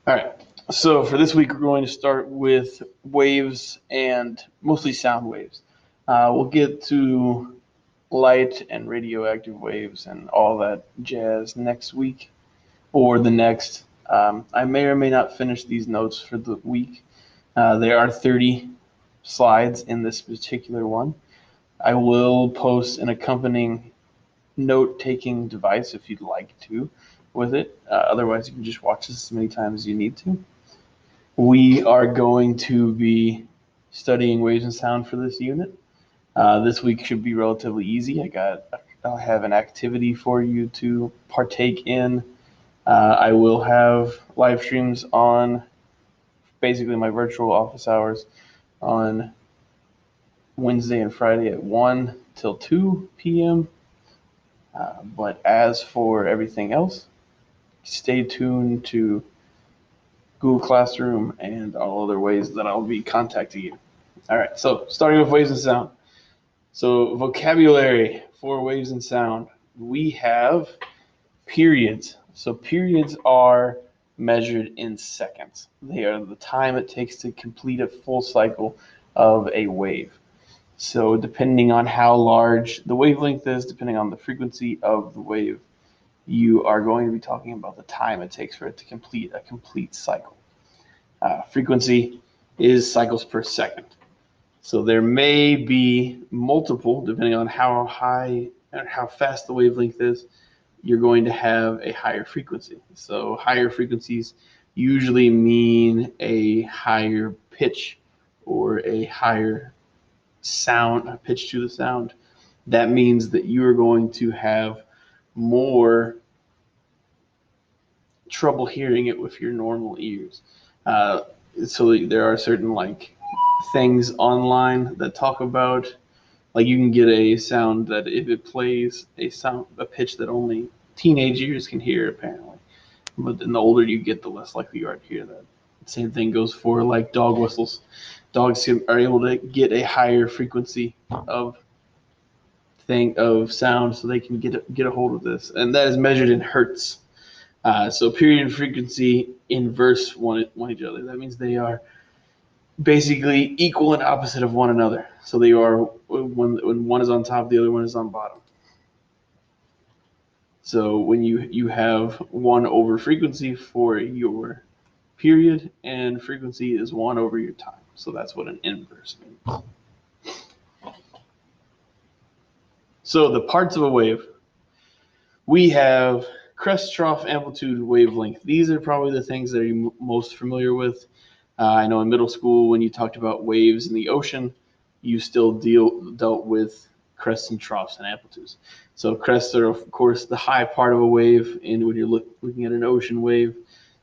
All right. So for this week, we're going to start with waves and mostly sound waves. We'll get to light and radioactive waves and all that jazz next week or the next. I may or may not finish these notes for the week. There are 30 slides in this particular one. I will post an accompanying note-taking device if you'd like to with it. Otherwise, you can just watch this as many times as you need to. We are going to be studying waves and sound for this unit. This week should be relatively easy. I'll have an activity for you to partake in. I will have live streams on basically my virtual office hours on Wednesday and Friday at 1 till 2 p.m. But as for everything else, stay tuned to Google Classroom and all other ways that I'll be contacting you. All right, so starting with waves and sound. So vocabulary for waves and sound. We have periods. So periods are measured in seconds. They are the time it takes to complete a full cycle of a wave. So depending on how large the wavelength is, depending on the frequency of the wave, you are going to be talking about the time it takes for it to complete a complete cycle. Frequency is cycles per second. So there may be multiple, depending on how high and how fast the wavelength is, you're going to have a higher frequency. So higher frequencies usually mean a higher pitch or a higher sound, a pitch to the sound. That means that you are going to have more trouble hearing it with your normal ears. So there are certain things online that talk about, like, you can get a sound that if it plays a pitch that only teenage ears can hear, apparently. But then the older you get, the less likely you are to hear that. Same thing goes for like dog whistles. Dogs are able to get a higher frequency of sound, so they can get a hold of this, and that is measured in hertz. So period and frequency inverse one each other. That means they are basically equal and opposite of one another. So they are, when one is on top, the other one is on bottom. So when you have 1 over frequency for your period, and frequency is 1 over your time. So that's what an inverse means. So the parts of a wave, we have crest, trough, amplitude, wavelength. These are probably the things that you're most familiar with. I know in middle school, when you talked about waves in the ocean, you still dealt with crests and troughs and amplitudes. So crests are, of course, the high part of a wave, and when you're looking at an ocean wave,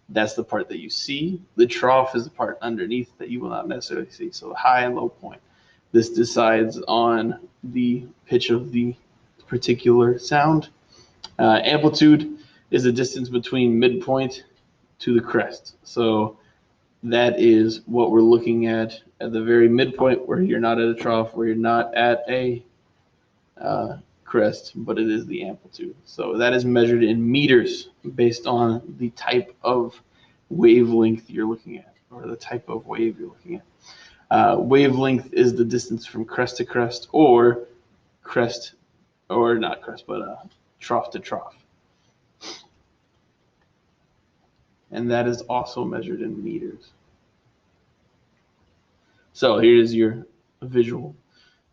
that's the part that you see. The trough is the part underneath that you will not necessarily see. So the high and low point. This decides on the pitch of the particular sound. Amplitude is the distance between midpoint to the crest. So that is what we're looking at the very midpoint, where you're not at a trough, where you're not at a crest, but it is the amplitude. So that is measured in meters based on the type of wavelength you're looking at, or the type of wave you're looking at. Wavelength is the distance from crest to crest, or crest, or not crest, but trough to trough. And that is also measured in meters. So here's your visual.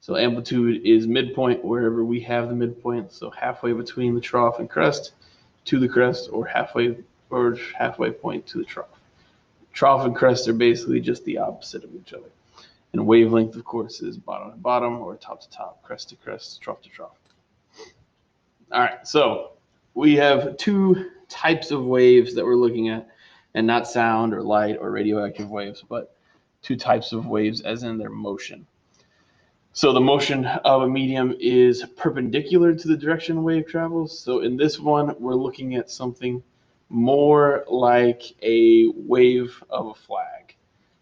So amplitude is midpoint, wherever we have the midpoint. So halfway between the trough and crest to the crest, or halfway point to the trough. Trough and crest are basically just the opposite of each other. And wavelength, of course, is bottom to bottom, or top to top, crest to crest, trough to trough. All right, so we have 2 types of waves that we're looking at, and not sound or light or radioactive waves, but 2 types of waves as in their motion. So the motion of a medium is perpendicular to the direction the wave travels. So in this one, we're looking at something more like a wave of a flag.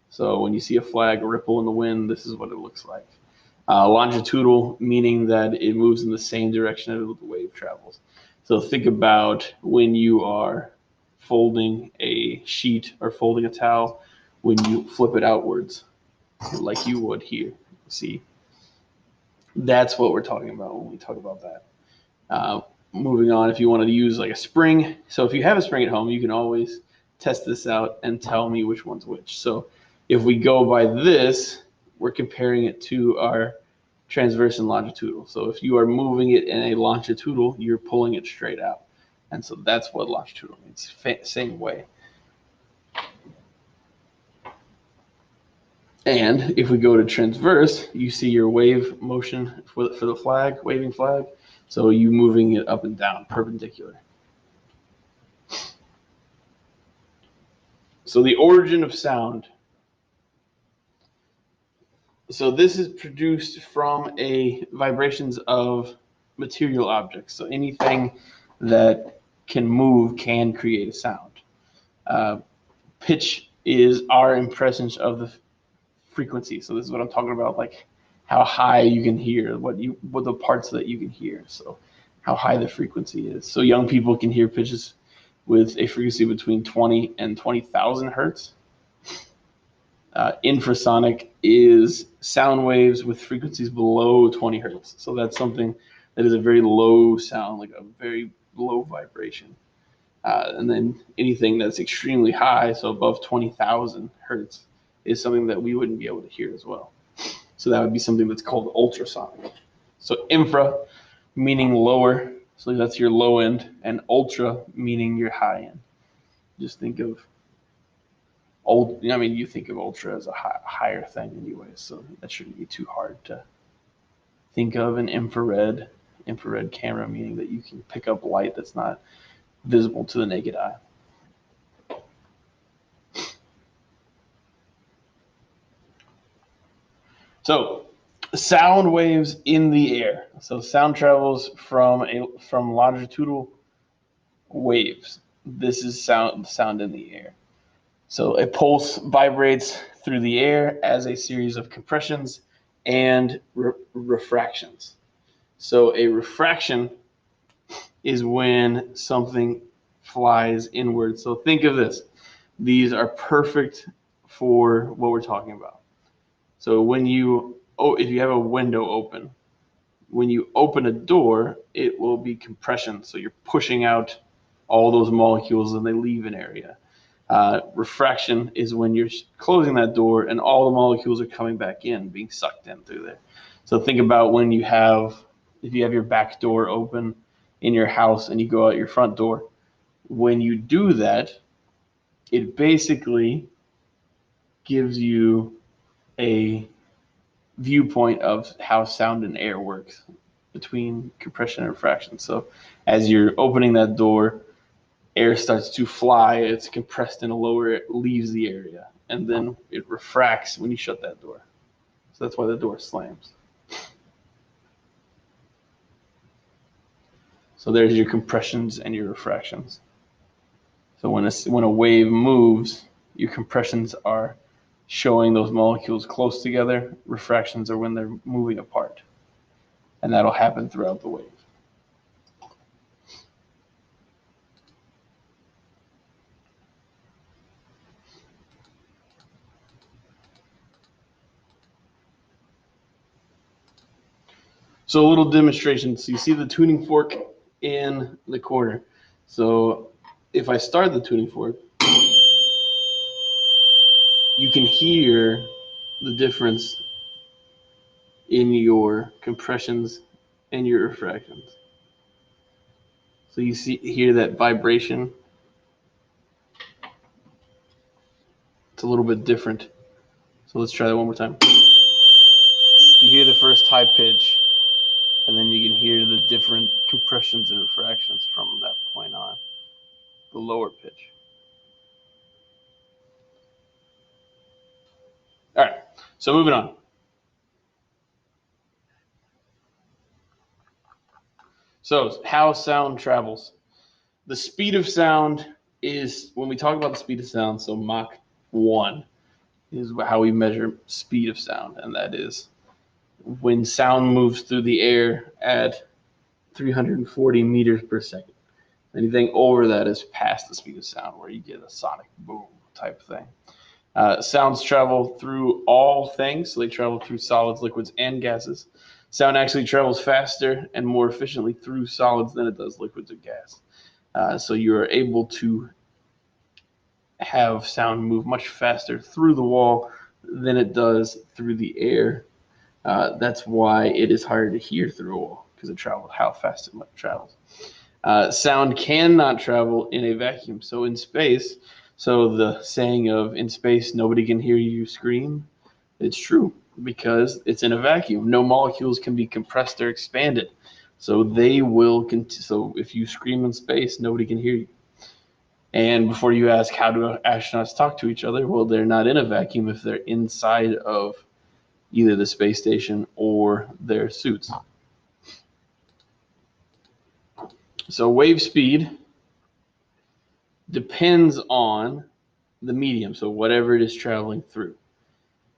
So when you see a flag ripple in the wind, this is what it looks like. Longitudinal, meaning that it moves in the same direction as the wave travels. So think about when you are folding a sheet or folding a towel when you flip it outwards, like you would here. See, that's what we're talking about when we talk about that. Moving on, if you wanted to use like a spring, so if you have a spring at home, you can always test this out and tell me which one's which. So if we go by this, we're comparing it to our transverse and longitudinal. So if you are moving it in a longitudinal, you're pulling it straight out. And so that's what longitudinal means, same way. And if we go to transverse, you see your wave motion for the flag, waving flag. So you moving it up and down, perpendicular. So the origin of sound. So this is produced from vibrations of material objects. So anything that can move can create a sound. Pitch is our impressions of the frequency. So this is what I'm talking about, like how high you can hear, what the parts that you can hear. So how high the frequency is. So young people can hear pitches with a frequency between 20 and 20,000 hertz. Infrasonic is sound waves with frequencies below 20 hertz. So that's something that is a very low sound, like a very low vibration. And then anything that's extremely high, so above 20,000 hertz, is something that we wouldn't be able to hear as well. So that would be something that's called ultrasonic. So infra meaning lower, so that's your low end, and ultra meaning your high end. Just think of you think of ultra as a higher thing anyway, so that shouldn't be too hard to think of. An infrared camera, meaning that you can pick up light that's not visible to the naked eye. So sound waves in the air. So sound travels from longitudinal waves. This is sound in the air. So a pulse vibrates through the air as a series of compressions and refractions. So a refraction is when something flies inward. So think of this. These are perfect for what we're talking about. So if you have a window open, when you open a door, it will be compression. So you're pushing out all those molecules and they leave an area. Refraction is when you're closing that door and all the molecules are coming back in, being sucked in through there. So think about if you have your back door open in your house and you go out your front door. When you do that, it basically gives you a viewpoint of how sound and air works between compression and refraction. So as you're opening that door, air starts to fly, it's compressed in a lower, it leaves the area, and then it refracts when you shut that door. So that's why the door slams. So there's your compressions and your refractions. So when a wave moves, your compressions are showing those molecules close together. Refractions are when they're moving apart. And that'll happen throughout the wave. So a little demonstration. So you see the tuning fork in the corner. So if I start the tuning fork, you can hear the difference in your compressions and your refractions. So you hear that vibration. It's a little bit different. So let's try that one more time. You hear the first high pitch, and then you can hear the different compressions and refractions from that point on, the lower pitch. All right, so moving on. So how sound travels. The speed of sound is, when we talk about the speed of sound, so Mach 1 is how we measure speed of sound, and that is when sound moves through the air at 340 meters per second. Anything over that is past the speed of sound, where you get a sonic boom type thing. Sounds travel through all things, so they travel through solids, liquids, and gases. Sound actually travels faster and more efficiently through solids than it does liquids or gas. So you are able to have sound move much faster through the wall than it does through the air. That's why it is harder to hear through a wall, because it travels how fast it travels. Sound cannot travel in a vacuum. So in space, so the saying of in space nobody can hear you scream, it's true because it's in a vacuum. No molecules can be compressed or expanded. So they will. So if you scream in space, nobody can hear you. And before you ask, how do astronauts talk to each other? Well, they're not in a vacuum if they're inside of either the space station or their suits. So wave speed depends on the medium, so whatever it is traveling through.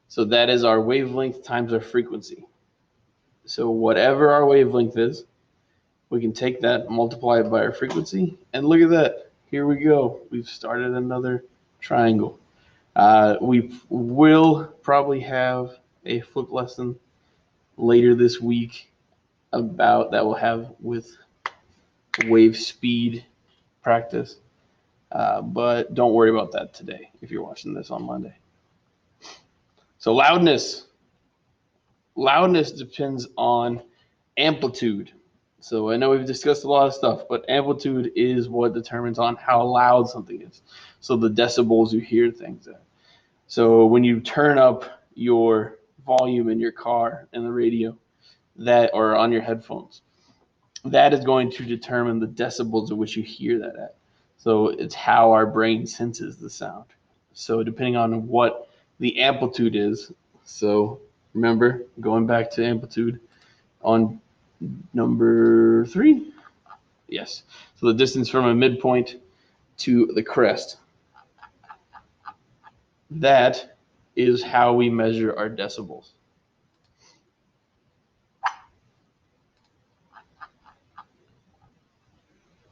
So that is our wavelength times our frequency. So whatever our wavelength is, we can take that, multiply it by our frequency, and look at that. Here we go. We've started another triangle. We will probably have a flip lesson later this week about that we'll have with wave speed practice. But don't worry about that today if you're watching this on Monday. So loudness. Loudness depends on amplitude. So I know we've discussed a lot of stuff, but amplitude is what determines on how loud something is. So the decibels you hear things at. So when you turn up your volume in your car and the radio, that or on your headphones, that is going to determine the decibels at which you hear that at. So it's how our brain senses the sound. So depending on what the amplitude is, so remember, going back to amplitude on number 3, yes. So the distance from a midpoint to the crest. That is how we measure our decibels.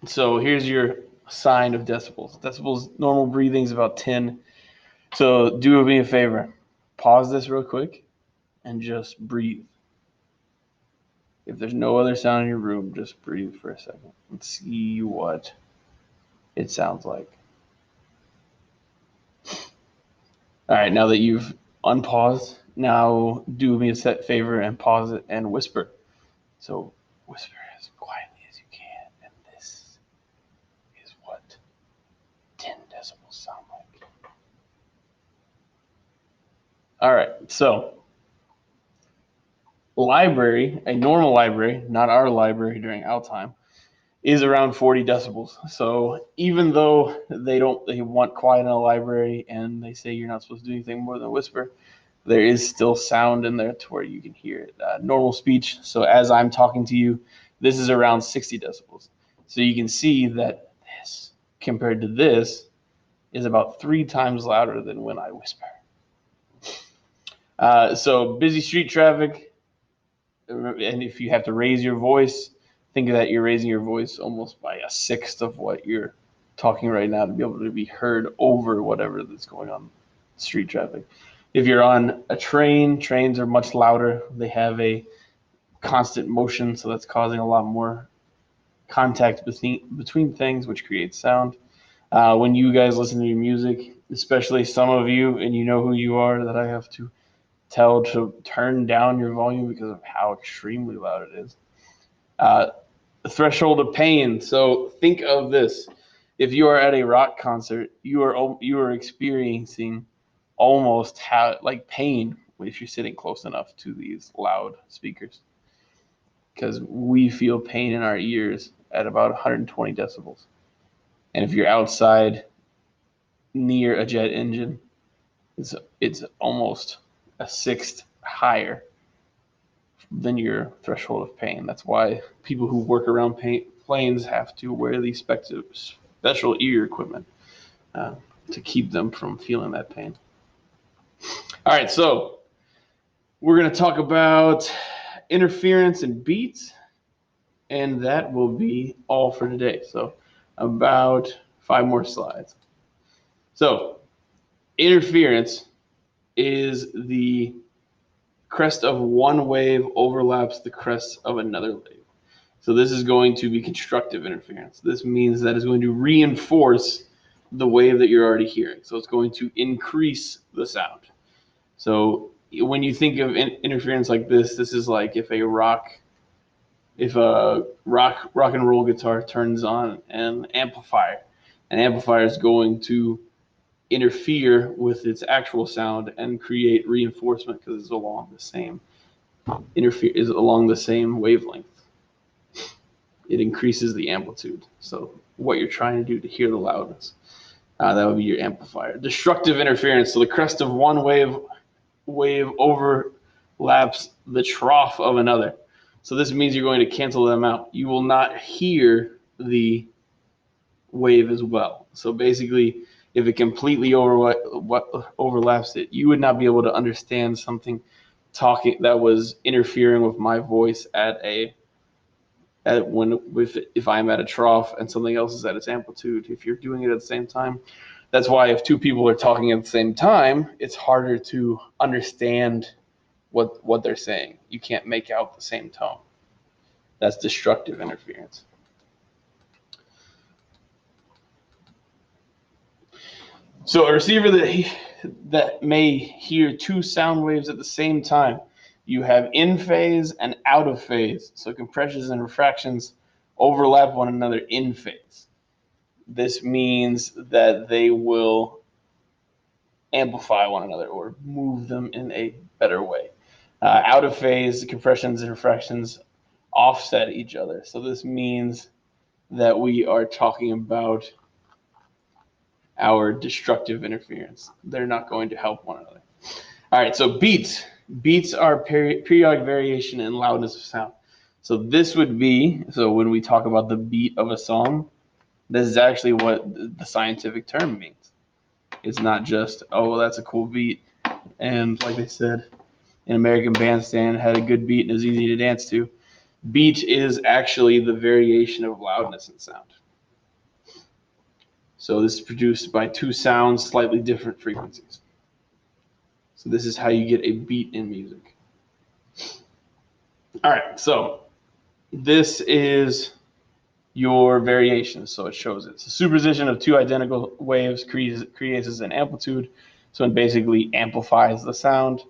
So here's your sign of decibels. Decibels, normal breathing is about 10. So do me a favor. Pause this real quick and just breathe. If there's no other sound in your room, just breathe for a second and see what it sounds like. All right, now that you've unpaused, now do me a favor and pause it and whisper. So whisper as quietly as you can, and this is what 10 decibels sound like. All right, so library, a normal library, not our library during out time, is around 40 decibels. So even though they want quiet in a library and they say you're not supposed to do anything more than whisper, there is still sound in there to where you can hear it. Normal speech, so as I'm talking to you, this is around 60 decibels. So you can see that this, compared to this, is about 3 times louder than when I whisper. So busy street traffic, and if you have to raise your voice, think of that you're raising your voice almost by 1/6 of what you're talking right now to be able to be heard over whatever that's going on street traffic. If you're on a train, trains are much louder. They have a constant motion, so that's causing a lot more contact between things, which creates sound. When you guys listen to your music, especially some of you, and you know who you are, that I have to tell to turn down your volume because of how extremely loud it is. The threshold of pain. So think of this: if you are at a rock concert, you are experiencing almost like pain if you're sitting close enough to these loud speakers, because we feel pain in our ears at about 120 decibels. And if you're outside near a jet engine, it's almost 1/6 higher than your threshold of pain. That's why people who work around planes have to wear these special ear equipment to keep them from feeling that pain. All right, so we're going to talk about interference and beats, and that will be all for today. So about 5 more slides. So interference is the crest of one wave overlaps the crest of another wave. So this is going to be constructive interference. This means that it's going to reinforce the wave that you're already hearing. So it's going to increase the sound. So when you think of interference like this is like if a rock and roll guitar turns on an amplifier is going to interfere with its actual sound and create reinforcement because it's along the same wavelength. It increases the amplitude. So what you're trying to do to hear the loudness, that would be your amplifier. Destructive interference. So the crest of one wave overlaps the trough of another. So this means you're going to cancel them out. You will not hear the wave as well. So basically, if it completely overlaps it, you would not be able to understand something talking that was interfering with my voice if I'm at a trough and something else is at its amplitude. If you're doing it at the same time, that's why if two people are talking at the same time, it's harder to understand what they're saying. You can't make out the same tone. That's destructive interference. So a receiver that may hear two sound waves at the same time, you have in phase and out of phase. So compressions and refractions overlap one another in phase. This means that they will amplify one another or move them in a better way. Out of phase, compressions and refractions offset each other. So this means that we are talking about our destructive interference. They're not going to help one another. All right, so beats. Beats are periodic variation in loudness of sound. So this would be, so when we talk about the beat of a song, this is actually what the scientific term means. It's not just, oh, well, that's a cool beat. And like they said, an American Bandstand had a good beat and is easy to dance to. Beat is actually the variation of loudness in sound. So this is produced by two sounds, slightly different frequencies. So this is how you get a beat in music. All right, so this is your variation. So it shows it. So superposition of two identical waves creates an amplitude. So it basically amplifies the sound.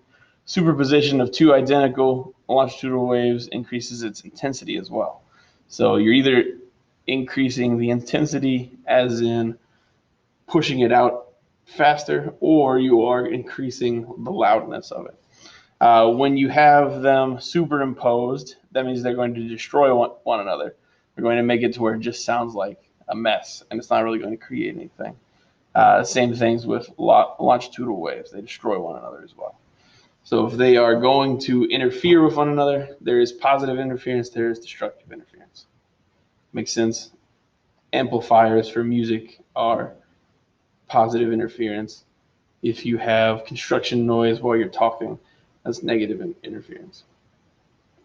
Superposition of two identical longitudinal waves increases its intensity as well. So you're either increasing the intensity as in pushing it out faster, or you are increasing the loudness of it. When you have them superimposed, that means they're going to destroy one another. They're going to make it to where it just sounds like a mess, and it's not really going to create anything. Same things with longitudinal waves. They destroy one another as well. So if they are going to interfere with one another, there is positive interference, there is destructive interference. Makes sense? Amplifiers for music are positive interference. If you have construction noise while you're talking, that's negative interference.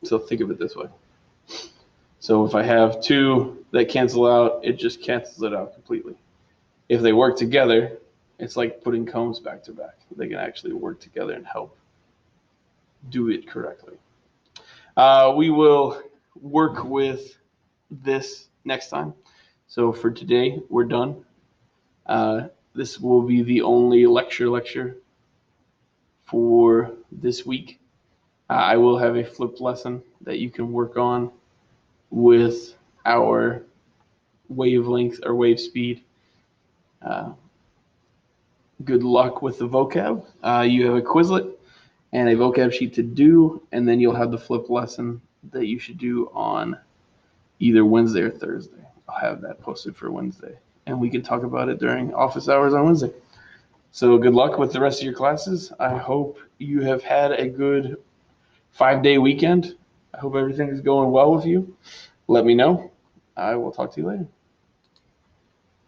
So think of it this way. So if I have two that cancel out, it just cancels it out completely. If they work together, it's like putting combs back to back. They can actually work together and help do it correctly. We will work with this next time. So for today, we're done. This will be the only lecture for this week. I will have a flipped lesson that you can work on with our wavelength or wave speed. Good luck with the vocab. You have a Quizlet and a vocab sheet to do, and then you'll have the flipped lesson that you should do on either Wednesday or Thursday. I'll have that posted for Wednesday, and we can talk about it during office hours on Wednesday. So good luck with the rest of your classes. I hope you have had a good 5-day weekend. I hope everything is going well with you. Let me know. I will talk to you later.